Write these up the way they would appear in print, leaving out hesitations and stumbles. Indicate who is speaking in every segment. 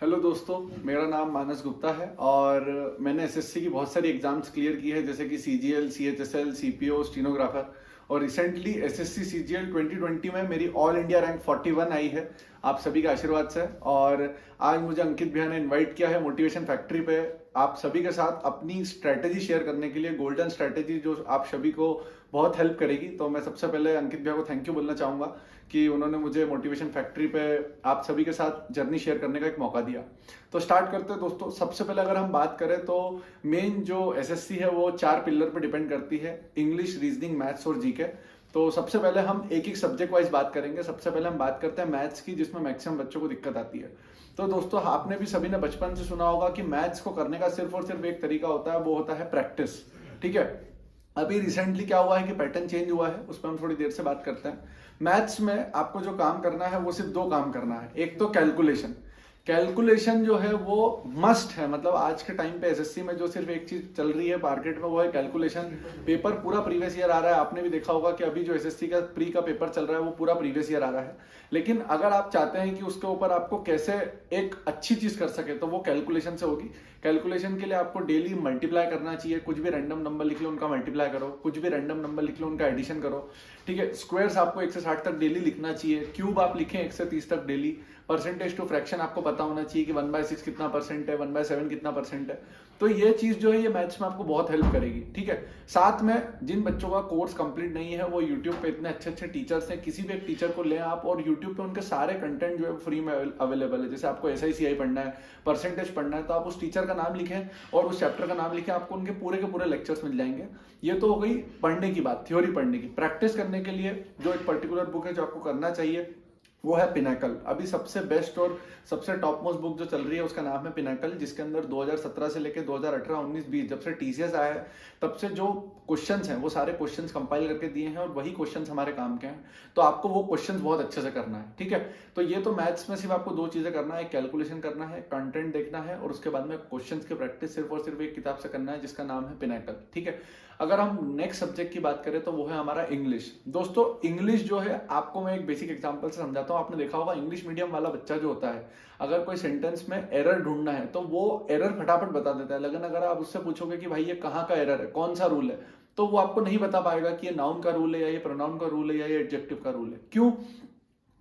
Speaker 1: Hello दोस्तों, मेरा नाम मानस गुप्ता है और मैंने एसएससी की बहुत सारी एग्जाम्स क्लियर की है, जैसे कि सीजीएल, सीएचएसएल, सीपीओ, स्टीनोग्राफर। और रिसेंटली एसएससी सीजीएल 2020 में मेरी ऑल इंडिया रैंक 41 आई है, आप सभी के आशीर्वाद से। और आज मुझे अंकित भैया ने इनवाइट किया है मोटिवेशन फैक्ट्री पे आप सभी के साथ अपनी स्ट्रैटेजी शेयर करने के लिए, गोल्डन स्ट्रैटेजी जो आप सभी को बहुत हेल्प करेगी। तो मैं सबसे पहले अंकित भैया को थैंक यू बोलना चाहूंगा कि उन्होंने मुझे मोटिवेशन फैक्ट्री पे आप सभी के साथ जर्नी शेयर करने का एक मौका दिया। तो स्टार्ट करते हैं दोस्तों। सबसे पहले अगर हम बात करें तो मेन जो एसएससी है वो 4 पिलर पे डिपेंड करती है: इंग्लिश, रीजनिंग, मैथ्स और जीके। तो सबसे पहले हम एक एक सब्जेक्ट वाइज बात करेंगे। सबसे पहले हम बात करते हैं मैथ्स की, जिसमें मैक्सिमम बच्चों को दिक्कत आती है। तो दोस्तों, आपने भी सभी ने बचपन से सुना होगा कि मैथ्स को करने का सिर्फ और सिर्फ एक तरीका होता है, वो होता है प्रैक्टिस। ठीक है, अभी रिसेंटली क्या हुआ है कि पैटर्न चेंज हुआ है, उस पर हम थोड़ी देर से बात करते हैं। मैथ्स में आपको जो काम करना है वो सिर्फ 2 काम करना है। एक तो कैलकुलेशन। कैलकुलेशन जो है वो मस्ट है, मतलब आज के टाइम पे एसएससी में जो सिर्फ एक चीज चल रही है मार्केट में वो है कैलकुलेशन। पेपर पूरा प्रीवियस ईयर आ रहा है, आपने भी देखा होगा कि अभी जो एसएससी का प्री का पेपर चल रहा है वो पूरा प्रीवियस ईयर आ रहा है। लेकिन अगर आप चाहते हैं कि उसके ऊपर आपको कैसे एक अच्छी चीज कर सके तो वो कैलकुलेशन से होगी। कैलकुलेशन के लिए आपको डेली मल्टीप्लाई करना चाहिए। कुछ भी रैंडम नंबर लिख लो उनका मल्टीप्लाई करो, कुछ भी रैंडम नंबर लिख लो उनका एडिशन करो। ठीक है, स्क्वायर्स आपको 1 से 60 तक डेली लिखना चाहिए। क्यूब आप लिखें 1 से 30 तक डेली। परसेंटेज टू फ्रैक्शन आपको पता होना चाहिए कि 1/6 कितना परसेंट है, 1/7 कितना परसेंट है। तो ये चीज जो है ये मैथ्स में आपको बहुत हेल्प करेगी। ठीक है, साथ में जिन बच्चों का कोर्स कंप्लीट नहीं है वो यूट्यूब पे इतने अच्छे अच्छे टीचर्स हैं, किसी भी एक टीचर को लें आप और यूट्यूब पे उनके सारे कंटेंट जो है फ्री में अवेलेबल है। जैसे आपको SICI पढ़ना है, परसेंटेज पढ़ना है, तो आप उस टीचर का नाम लिखें और उस चैप्टर का नाम लिखें, आपको उनके पूरे के पूरे लेक्चर्स मिल जाएंगे। ये तो हो गई पढ़ने की बात, थ्योरी पढ़ने की। प्रैक्टिस करने के लिए जो एक पर्टिकुलर बुक है जो आपको करना चाहिए वो है पिनाकल। अभी सबसे बेस्ट और सबसे टॉप मोस्ट बुक जो चल रही है उसका नाम है पिनाकल, जिसके अंदर 2017 से लेकर 2018, 19, 20 जब से TCS आया है तब से जो क्वेश्चंस हैं वो सारे क्वेश्चंस कंपाइल करके दिए हैं और वही क्वेश्चंस हमारे काम के हैं। तो आपको वो क्वेश्चंस बहुत अच्छे से करना है। ठीक है, तो ये तो मैथ्स में सिर्फ आपको 2 चीजें करना है, कैलकुलेशन करना है, कंटेंट देखना है और उसके बाद में क्वेश्चंस की प्रैक्टिस सिर्फ और सिर्फ एक किताब से करना है जिसका नाम है पिनाकल। ठीक है, अगर हम नेक्स्ट सब्जेक्ट की बात करें तो वो है हमारा इंग्लिश। दोस्तों, इंग्लिश जो है आपको मैं एक बेसिक एग्जांपल से समझाता हूँ। आपने देखा होगा इंग्लिश मीडियम वाला बच्चा जो होता है, अगर कोई सेंटेंस में एरर ढूंढना है तो वो एरर फटाफट बता देता है। लेकिन अगर आप उससे पूछोगे कि भाई ये कहाँ का एरर है, कौन सा रूल है, तो वो आपको नहीं बता पाएगा कि ये नाउन का रूल है या ये प्रोनाउन का रूल है या ये एडजेक्टिव का रूल है। क्यों?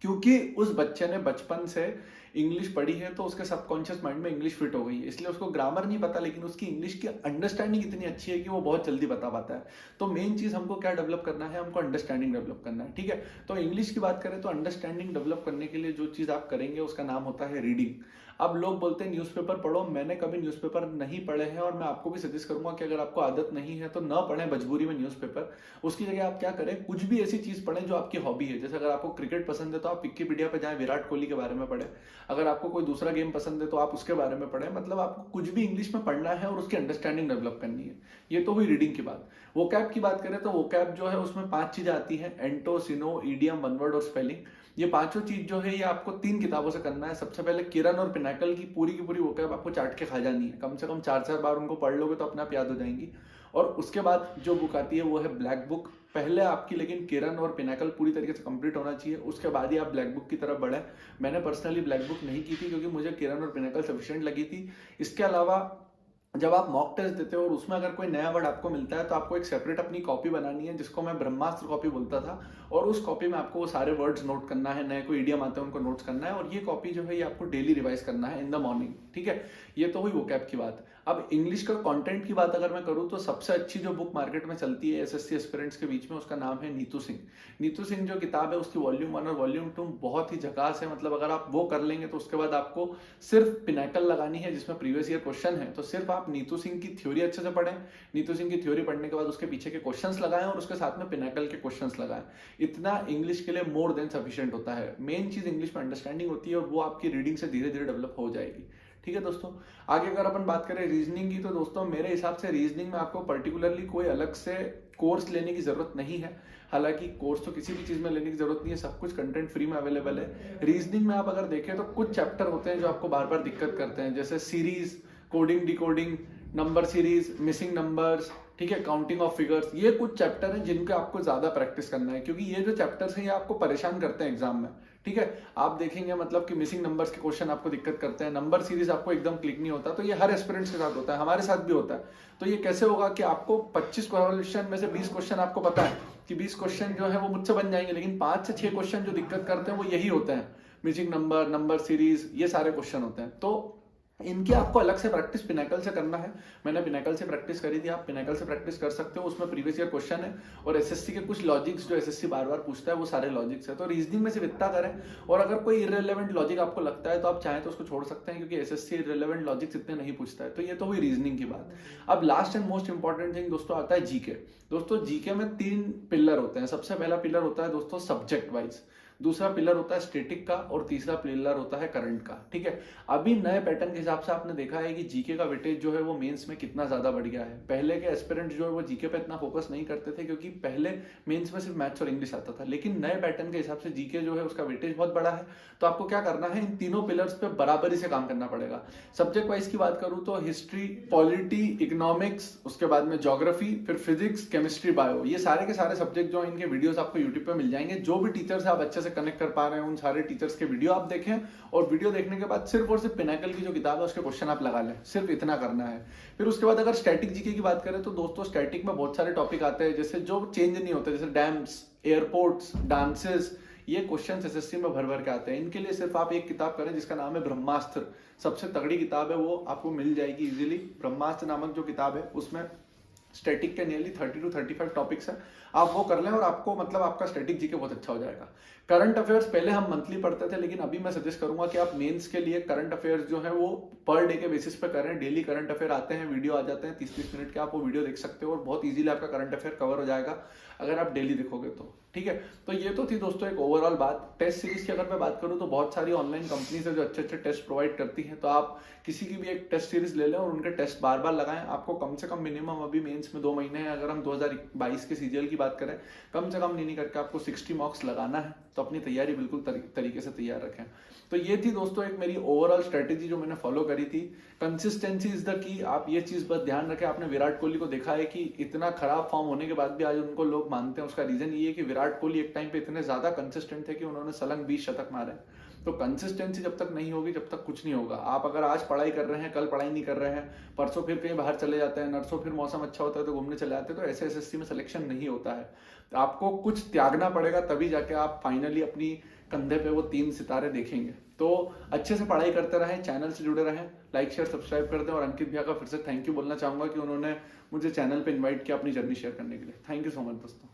Speaker 1: क्योंकि उस बच्चे ने बचपन से इंग्लिश पढ़ी है तो उसके सबकॉन्शियस माइंड में इंग्लिश फिट हो गई है, इसलिए उसको ग्रामर नहीं पता लेकिन उसकी इंग्लिश की अंडरस्टैंडिंग इतनी अच्छी है कि वो बहुत जल्दी बता पाता है। तो मेन चीज हमको क्या डेवलप करना है, हमको अंडरस्टैंडिंग डेवलप करना है। ठीक है, तो इंग्लिश की बात करें तो अंडरस्टैंडिंग डेवलप करने के लिए जो चीज आप करेंगे उसका नाम होता है रीडिंग। अब लोग बोलते हैं न्यूज़पेपर पढ़ो, मैंने कभी न्यूज़पेपर नहीं पढ़े हैं और मैं आपको भी सजेस्ट करूंगा कि अगर आपको आदत नहीं है तो ना पढ़ें मजबूरी में न्यूज़पेपर। उसकी जगह आप क्या करें, कुछ भी ऐसी चीज पढ़ें जो आपकी हॉबी है। जैसे अगर आपको क्रिकेट पसंद है तो आप विकिपीडिया पे जाएं, विराट कोहली के बारे में पढ़ें। अगर आपको कोई दूसरा गेम पसंद है तो आप उसके बारे में पढ़ें। मतलब आपको कुछ भी इंग्लिश में पढ़ना है और उसकी अंडरस्टैंडिंग डेवलप करनी है। ये तो हुई रीडिंग की बात। वोकैब की बात करें तो वोकैब जो है उसमें 5 चीजें आती हैं: एंटो, सिनो, ईडियम, वन वर्ड और स्पेलिंग। ये पांचों चीज जो है ये आपको 3 किताबों से करना है। सबसे पहले किरण और पिनाकल की पूरी वोकैब आपको चाट के खा जानी है, कम से कम 4-4 बार उनको पढ़ लोगे तो अपने आप याद हो जाएंगी। और उसके बाद जो बुक आती है वो है ब्लैक बुक। पहले आपकी लेकिन किरण और पिनाकल पूरी तरीके से कंप्लीट होना चाहिए, उसके बाद ही आप ब्लैक बुक की तरफ बढ़े। मैंने पर्सनली ब्लैक बुक नहीं की थी क्योंकि मुझे किरण और पिनाकल सफिशिएंट लगी थी। इसके अलावा जब आप मॉक टेस्ट देते हो और उसमें अगर कोई नया वर्ड आपको मिलता है तो आपको एक सेपरेट अपनी कॉपी बनानी है, जिसको मैं ब्रह्मास्त्र कॉपी बोलता था। और उस कॉपी में आपको वो सारे वर्ड्स नोट करना है, नए कोई इडियम आते हैं उनको नोट्स करना है। और ये कॉपी जो है ये आपको डेली रिवाइज करना है इन द मॉर्निंग। ठीक है, ये तो हुई वोकैब की बात। अब इंग्लिश का कंटेंट की बात अगर मैं करूं तो सबसे अच्छी जो बुक मार्केट में चलती है एसएससी एस्पिरेंट्स के बीच में उसका नाम है नीतू सिंह। नीतू सिंह जो किताब है उसकी वॉल्यूम 1 और वॉल्यूम 2 बहुत ही झकास है। मतलब अगर आप वो कर लेंगे तो उसके बाद आपको सिर्फ पिनाकल लगानी है जिसमें प्रीवियस ईयर क्वेश्चन है। तो सिर्फ आप नीतू सिंह की थ्योरी अच्छे से पढ़ें, नीतू सिंह की थ्योरी पढ़ने के बाद उसके पीछे के क्वेश्चंस लगाएं और उसके साथ में पिनाकल के क्वेश्चंस लगाएं। इतना इंग्लिश के लिए मोर देन सफिशिएंट होता है। मेन चीज इंग्लिश में अंडरस्टैंडिंग होती है और वो आपकी रीडिंग से धीरे धीरे डेवलप हो जाएगी। ठीक है दोस्तों, आगे अगर अपन बात करें रीजनिंग की तो दोस्तों मेरे हिसाब से रीजनिंग में आपको पर्टिकुलरली कोई अलग से कोर्स लेने की जरूरत नहीं है। हालांकि कोर्स तो किसी भी चीज में लेने की जरूरत नहीं है, सब कुछ कंटेंट फ्री में अवेलेबल है। रीजनिंग में आप अगर देखें तो कुछ चैप्टर होते हैं जो आपको बार बार दिक्कत करते हैं, जैसे series, coding, decoding, number series, missing numbers, ठीक है, काउंटिंग ऑफ फिगर्स। ये कुछ चैप्टर हैं जिनका आपको ज्यादा प्रैक्टिस करना है क्योंकि ये जो चैप्टर्स हैं ये आपको परेशान करते हैं एग्जाम में। ठीक है। आप देखेंगे मतलब कि मिसिंग नंबर्स के क्वेश्चन आपको दिक्कत करते हैं, नंबर सीरीज आपको एकदम क्लिक नहीं होता, तो ये हर एस्पिरेंट्स के साथ होता है, हमारे साथ भी होता है। तो ये कैसे होगा कि आपको 25 क्वेश्चन में से 20 क्वेश्चन आपको पता है कि 20 क्वेश्चन जो है वो मुझसे बन जाएंगे, लेकिन 5 से 6 क्वेश्चन जो दिक्कत करते हैं वो यही होते हैं, मिसिंग नंबर, नंबर सीरीज, ये सारे क्वेश्चन होते हैं। तो इनकी आपको अलग से प्रैक्टिस पिनाकल से करना है। मैंने पिनाकल से प्रैक्टिस करी थी, आप पिनाकल से प्रैक्टिस कर सकते हो, उसमें प्रीवियस ईयर क्वेश्चन है और एसएससी के कुछ लॉजिक्स जो एसएससी बार बार पूछता है वो सारे लॉजिक्स है। तो रीजनिंग में सिर्फ इतना करें, और अगर कोई इररिलेवेंट लॉजिक आपको लगता है तो आप चाहें तो उसको छोड़ सकते हैं, क्योंकि एसएससी इररिलेवेंट लॉजिक्स इतने नहीं पूछता है। तो ये तो हुई रीजनिंग की बात। अब last and most important thing दोस्तों आता है जीके। दोस्तों जीके में 3 पिलर होते हैं। सबसे पहला पिलर होता है दोस्तों सब्जेक्ट वाइज, दूसरा पिलर होता है स्टैटिक का, और तीसरा पिलर होता है करंट का। ठीक है, अभी नए पैटर्न के हिसाब से आपने देखा है कि जीके का वेटेज जो है वो मेंस में कितना ज्यादा बढ़ गया है। पहले के एस्पिरेंट जो है वो जीके पे इतना फोकस नहीं करते थे, क्योंकि पहले मेंस में सिर्फ मैथ्स और इंग्लिश आता था, लेकिन नए पैटर्न के हिसाब से जीके जो है उसका वेटेज बहुत बड़ा है। तो आपको क्या करना है, इन तीनों पिलर्स पे बराबरी से काम करना पड़ेगा। सब्जेक्ट वाइज की बात करूं तो हिस्ट्री, पॉलिटी, इकोनॉमिक्स, उसके बाद में ज्योग्राफी, फिर फिजिक्स, केमिस्ट्री, बायो, ये सारे के सारे सब्जेक्ट जो इनके वीडियोस आपको यूट्यूब पे मिल जाएंगे। जो भी टीचर से आप अच्छे से कनेक्ट कर पा रहे हैं उन सारे टीचर्स के वीडियो आप देखें, और वीडियो देखने के बाद सिर्फ और सिर्फ पिनाकल की जो किताब है उसके क्वेश्चन आप लगा लें, सिर्फ इतना करना है। फिर उसके बाद अगर स्टैटिक जीके की बात करें तो दोस्तों स्टैटिक में बहुत सारे टॉपिक आते हैं, जैसे जो चेंज नहीं होते, जैसे डैम्स, एयरपोर्ट्स, डांसेस, ये क्वेश्चन एसएससी में भर भर के आते हैं। इनके लिए सिर्फ आप एक किताब करें जिसका नाम है ब्रह्मास्त्र, सबसे तगड़ी किताब है, वो आपको मिल जाएगी इजीली। ब्रह्मास्त्र नामक जो किताब है उसमें स्टैटिक के नियरली 30 to 35 टॉपिक्स है, आप वो कर लें और आपको मतलब आपका स्टैटिक जीके बहुत अच्छा हो जाएगा। करंट अफेयर्स पहले हम मंथली पढ़ते थे, लेकिन अभी मैं सजेस्ट करूंगा कि आप मेंस के लिए करंट अफेयर्स जो है वो पर डे के बेसिस पे करें। डेली करंट अफेयर आते हैं, वीडियो आ जाते हैं 30-30 मिनट के, आप वो वीडियो देख सकते हो और बहुत इजीली आपका करंट अफेयर कवर हो जाएगा अगर आप डेली देखोगे तो। ठीक है, तो ये तो थी दोस्तों एक ओवरऑल बात। टेस्ट सीरीज की अगर मैं बात करूं तो बहुत सारी ऑनलाइन कंपनीज है जो अच्छे अच्छे टेस्ट प्रोवाइड करती हैं, तो आप किसी की भी एक टेस्ट सीरीज ले लें और उनके टेस्ट बार बार लगाएं। आपको कम से कम मिनिमम अभी मेंस में 2 महीने हैं, अगर हम 2022 के सीजीएल की बात करें, कम से कम नहीं करके आपको 60 मार्क्स लगाना है, तो अपनी तैयारी बिल्कुल तरीके से तैयार रखें। तो ये थी दोस्तों एक मेरी ओवरऑल स्ट्रेटेजी जो मैंने फॉलो करी थी। Consistency is the key. आप ये चीज बस ध्यान रखें, आपने विराट कोहली को देखा है कि इतना खराब फॉर्म होने के बाद भी आज उनको लोग मानते हैं। उसका रीजन ये है कि विराट कोहली एक टाइम पे इतने ज्यादा कंसिस्टेंट थे कि उन्होंने सलंग 20 शतक मारे। तो कंसिस्टेंसी जब तक नहीं होगी जब तक कुछ नहीं होगा। आप अगर आज पढ़ाई कर रहे हैं, कल पढ़ाई नहीं कर रहे हैं, परसों फिर कहीं बाहर चले जाते हैं, नरसों फिर मौसम अच्छा होता है तो घूमने चले जाते हैं, तो ऐसे एसएससी में सिलेक्शन नहीं होता है। तो आपको कुछ त्यागना पड़ेगा, तभी जाके आप फाइनली अपनी कंधे पे वो 3 सितारे देखेंगे। तो अच्छे से पढ़ाई करते रहें, चैनल से जुड़े रहें, लाइक शेयर सब्सक्राइब कर दें। और अंकित भैया का फिर से थैंक यू बोलना चाहूंगा कि उन्होंने मुझे चैनल पे इनवाइट किया अपनी जर्नी शेयर करने के लिए। थैंक यू सो मच दोस्तों।